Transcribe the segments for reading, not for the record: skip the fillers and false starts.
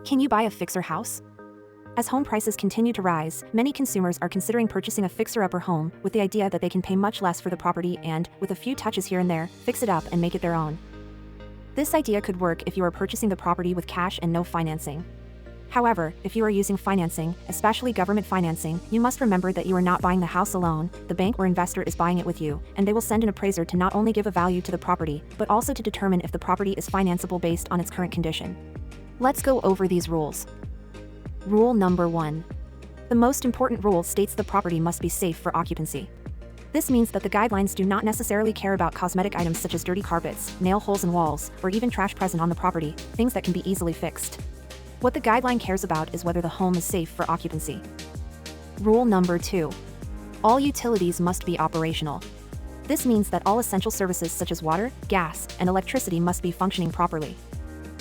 Can you buy a fixer house? As home prices continue to rise, many consumers are considering purchasing a fixer-upper home with the idea that they can pay much less for the property and, with a few touches here and there, fix it up and make it their own. This idea could work if you are purchasing the property with cash and no financing. However, if you are using financing, especially government financing, you must remember that you are not buying the house alone, the bank or investor is buying it with you, and they will send an appraiser to not only give a value to the property, but also to determine if the property is financeable based on its current condition. Let's go over these rules. Rule number 1. The most important rule states the property must be safe for occupancy. This means that the guidelines do not necessarily care about cosmetic items such as dirty carpets, nail holes in walls, or even trash present on the property, things that can be easily fixed. What the guideline cares about is whether the home is safe for occupancy. Rule number 2. All utilities must be operational. This means that all essential services such as water, gas, and electricity must be functioning properly.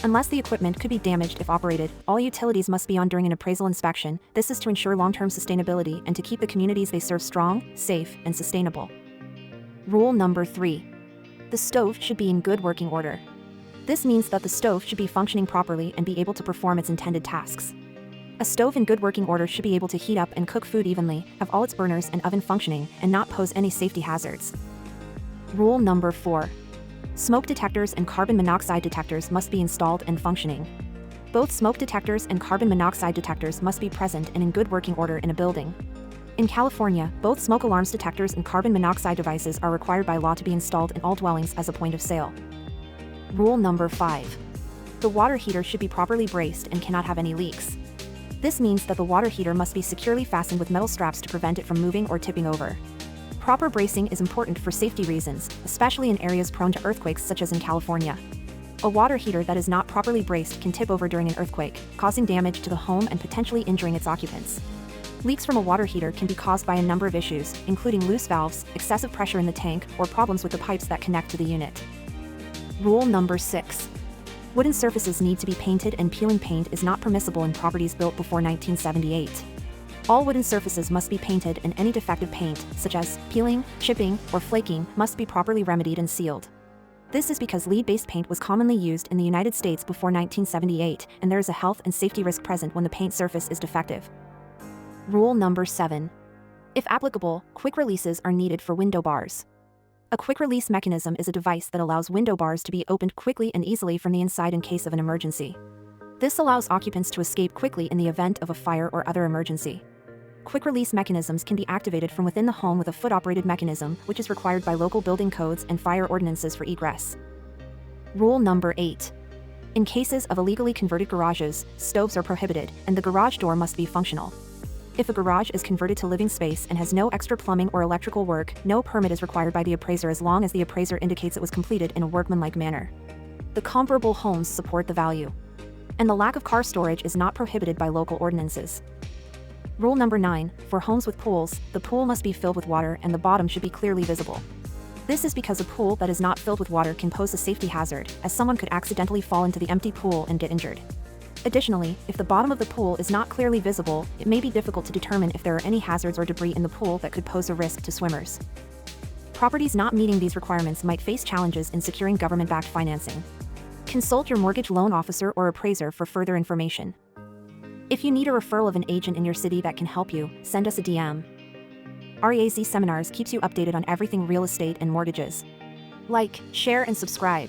Unless the equipment could be damaged if operated, all utilities must be on during an appraisal inspection. This is to ensure long-term sustainability and to keep the communities they serve strong, safe, and sustainable. Rule number 3. The stove should be in good working order. This means that the stove should be functioning properly and be able to perform its intended tasks. A stove in good working order should be able to heat up and cook food evenly, have all its burners and oven functioning, and not pose any safety hazards. Rule number 4. Smoke detectors and carbon monoxide detectors must be installed and functioning. Both smoke detectors and carbon monoxide detectors must be present and in good working order in a building. In California, both smoke alarms detectors and carbon monoxide devices are required by law to be installed in all dwellings as a point of sale. Rule number 5. The water heater should be properly braced and cannot have any leaks. This means that the water heater must be securely fastened with metal straps to prevent it from moving or tipping over. Proper bracing is important for safety reasons, especially in areas prone to earthquakes such as in California. A water heater that is not properly braced can tip over during an earthquake, causing damage to the home and potentially injuring its occupants. Leaks from a water heater can be caused by a number of issues, including loose valves, excessive pressure in the tank, or problems with the pipes that connect to the unit. Rule number 6. Wooden surfaces need to be painted and peeling paint is not permissible in properties built before 1978. All wooden surfaces must be painted and any defective paint, such as peeling, chipping, or flaking, must be properly remedied and sealed. This is because lead-based paint was commonly used in the United States before 1978, and there is a health and safety risk present when the paint surface is defective. Rule number 7. If applicable, quick releases are needed for window bars. A quick release mechanism is a device that allows window bars to be opened quickly and easily from the inside in case of an emergency. This allows occupants to escape quickly in the event of a fire or other emergency. Quick release mechanisms can be activated from within the home with a foot-operated mechanism, which is required by local building codes and fire ordinances for egress. Rule number 8. In cases of illegally converted garages, stoves are prohibited, and the garage door must be functional. If a garage is converted to living space and has no extra plumbing or electrical work, no permit is required by the appraiser as long as the appraiser indicates it was completed in a workmanlike manner. The comparable homes support the value. And the lack of car storage is not prohibited by local ordinances. Rule number 9. For homes with pools, the pool must be filled with water and the bottom should be clearly visible. This is because a pool that is not filled with water can pose a safety hazard, as someone could accidentally fall into the empty pool and get injured. Additionally, if the bottom of the pool is not clearly visible, it may be difficult to determine if there are any hazards or debris in the pool that could pose a risk to swimmers. Properties not meeting these requirements might face challenges in securing government-backed financing. Consult your mortgage loan officer or appraiser for further information. If you need a referral of an agent in your city that can help you, send us a DM. REAZ Seminars keeps you updated on everything real estate and mortgages. Like, share, and subscribe.